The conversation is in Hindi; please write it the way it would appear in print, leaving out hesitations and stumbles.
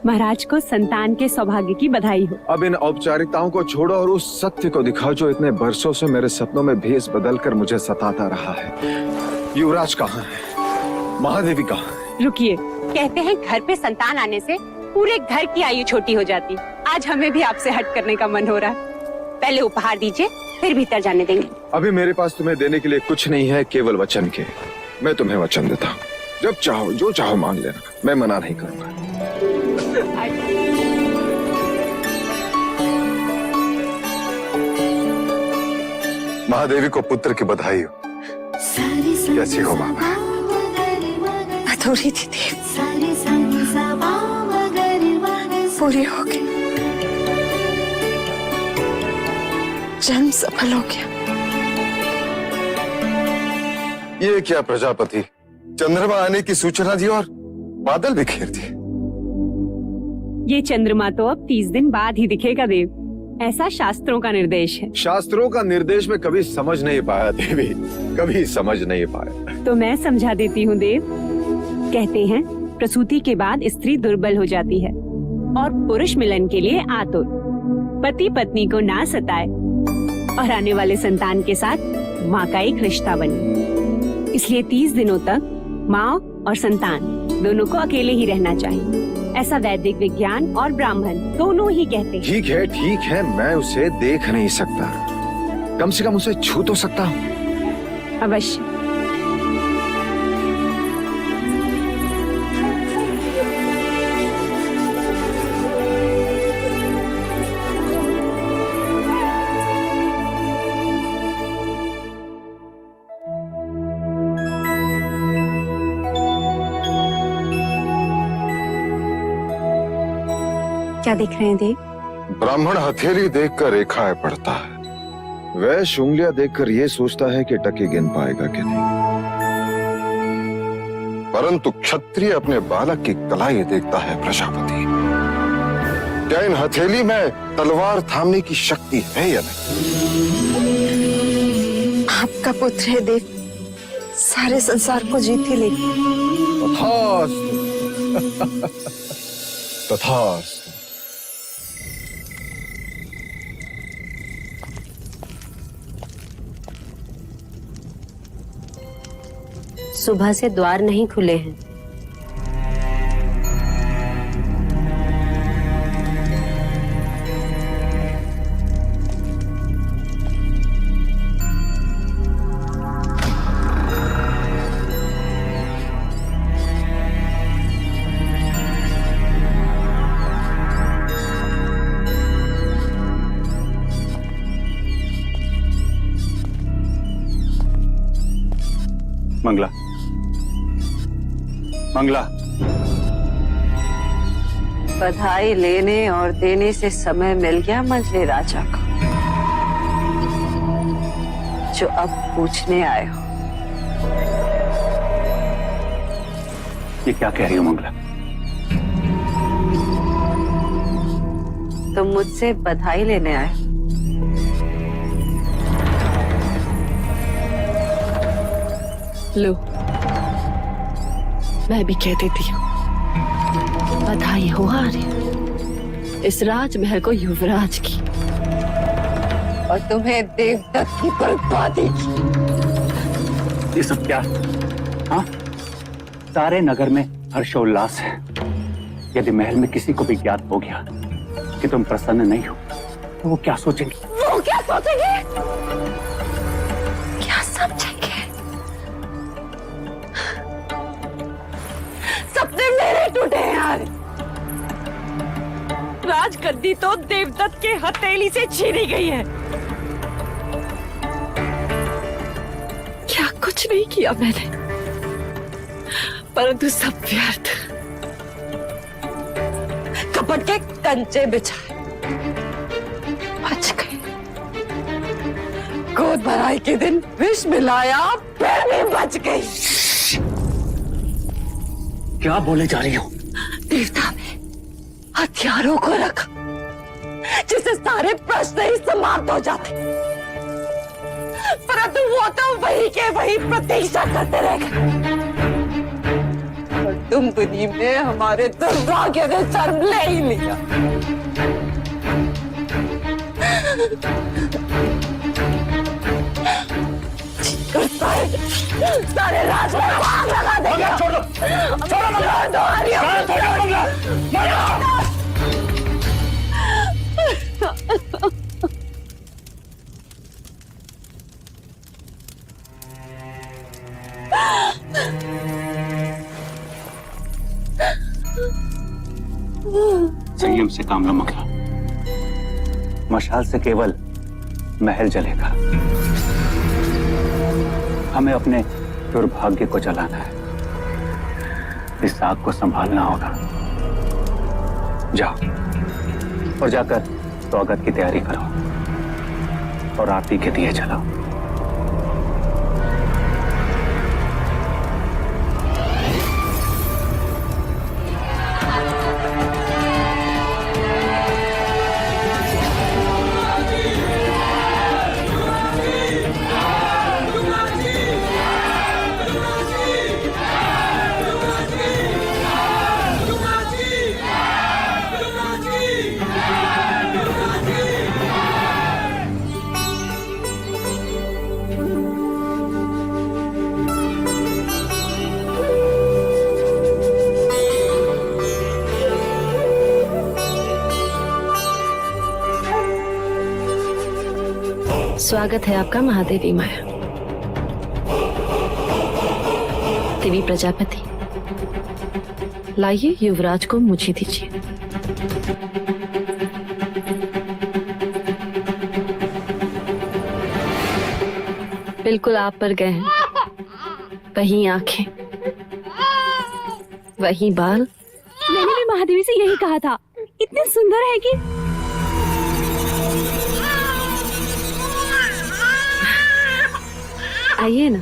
महाराज को संतान के सौभाग्य की बधाई हो। अब इन औपचारिकताओं को छोड़ो और उस सत्य को दिखाओ जो इतने बरसों से मेरे सपनों में भेस बदलकर मुझे सताता रहा है। युवराज कहाँ है? महादेवी कहाँ है? रुकिए, कहते हैं घर पे संतान आने से पूरे घर की आयु छोटी हो जाती। आज हमें भी आपसे हट करने का मन हो रहा है। पहले उपहार दीजिए, फिर भीतर जाने देंगे। अभी मेरे पास तुम्हें देने के लिए कुछ नहीं है, केवल वचन के। मैं तुम्हें वचन देता हूँ, जब चाहो जो चाहो मांग लेना, मैं मना नहीं करूंगा। महादेवी को पुत्र की बधाई हो। कैसी हो बाबा? अधूरी थी देव, पूरी हो गई। जन्म सफल हो गया। ये क्या प्रजापति, चंद्रमा आने की सूचना दी और बादल भी घेर दिए। ये चंद्रमा तो अब 30 दिन बाद ही दिखेगा देव, ऐसा शास्त्रों का निर्देश है। शास्त्रों का निर्देश में कभी समझ नहीं पाया देवी, कभी समझ नहीं पाया। तो मैं समझा देती हूँ देव। कहते हैं प्रसूति के बाद स्त्री दुर्बल हो जाती है और पुरुष मिलन के लिए आतुर। पति पत्नी को ना सताए और आने वाले संतान के साथ माँ का एक रिश्ता बने। इसलिए 30 दिनों तक माँ और संतान दोनों को अकेले ही रहना चाहिए। ऐसा वैदिक विज्ञान और ब्राह्मण दोनों ही कहते हैं। ठीक है, मैं उसे देख नहीं सकता, कम से कम उसे छू तो सकता हूँ। अवश्य। क्या देख रहे हैं देव? ब्राह्मण हथेली देखकर रेखाएं पढ़ता है, वैश्य उंगलियां देखकर ये सोचता है कि टके गिन पाएगा कि नहीं, परंतु क्षत्रिय अपने बालक की कलाई देखता है। प्रजापति, क्या इन हथेली में तलवार थामने की शक्ति है या नहीं? आपका पुत्र है देव, सारे संसार को जीत ही लेगा। तथास्तु। सुबह से द्वार नहीं खुले हैं। मंगला, मंगला, बधाई लेने और देने से समय मिल गया मंझले राजा को, जो अब पूछने आए हो। ये क्या कह रही हो मंगला? तुम मुझसे बधाई लेने आए हो। लो, मैं भी कह देती हूँ, बधाई हो आर्य, इस राजमहल को युवराज की और तुम्हें देवदत्त की बर्बादी की। ये सब क्या? हाँ, सारे नगर में हर्षोल्लास है। यदि महल में किसी को भी ज्ञात हो गया कि तुम प्रसन्न नहीं हो, तो वो क्या सोचेंगे? वो क्या सोचेंगे? क्या समझेंगे? सपने मेरे टूटे हैं यार। राजगद्दी तो देवदत्त के हथेली से छीनी गई है। क्या कुछ नहीं किया मैंने, परंतु सब व्यर्थ। कपट के कंचे बिछाए, बच गए। गोद भराई के दिन विष मिलाया, फिर भी बच गई। क्या बोले जा रही हो? देवता ने हथियारों को रखा जिससे सारे प्रश्न ही समाप्त हो जाते, परंतु वो तो वही के वही प्रतीक्षा करते रह गए। तुम पुनी में हमारे दुर्भाग्य ने जन्म ले ही लिया। सारे राज में आग लगा देगा। छोड़ो, संयम से काम लो मंगला। मशाल से केवल महल जलेगा, हमें अपने दुर्भाग्य को जलाना है। इस आग को संभालना होगा। जाओ और जाकर स्वागत की तैयारी करो और आरती के दिए जलाओ। स्वागत है आपका महादेवी माया। देवी प्रजापति, लाइए युवराज को मुझे दीजिए। बिल्कुल आप पर गए हैं। वही आंखें, वही बाल। मैंने भी महादेवी से यही कहा था, इतने सुंदर है कि। आइए ना।